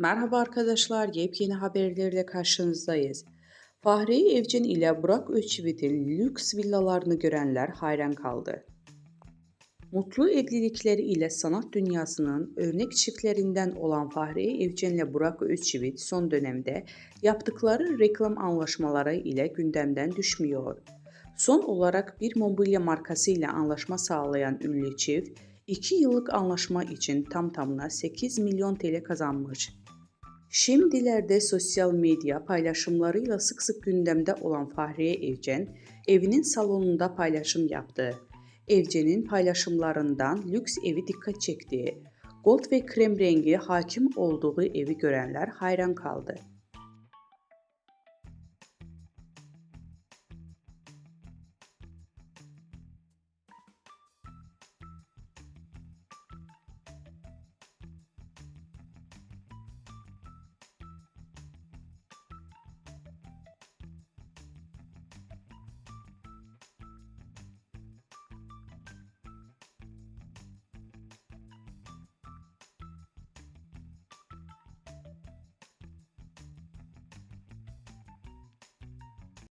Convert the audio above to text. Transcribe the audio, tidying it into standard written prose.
Merhaba arkadaşlar, yepyeni haberlerle karşınızdayız. Fahriye Evcen ile Burak Özçivit'in lüks villalarını görenler hayran kaldı. Mutlu evlilikleri ile sanat dünyasının örnek çiftlerinden olan Fahriye Evcen ile Burak Özçivit son dönemde yaptıkları reklam anlaşmaları ile gündemden düşmüyor. Son olarak bir mobilya markası ile anlaşma sağlayan ünlü çift, 2 yıllık anlaşma için tam tamına 8 milyon TL kazanmış. Şimdilerde sosyal medya paylaşımlarıyla sık sık gündemde olan Fahriye Evcen, evinin salonunda paylaşım yaptı. Evcen'in paylaşımlarından lüks evi dikkat çekti. Gold ve krem rengi hakim olduğu evi görenler hayran kaldı.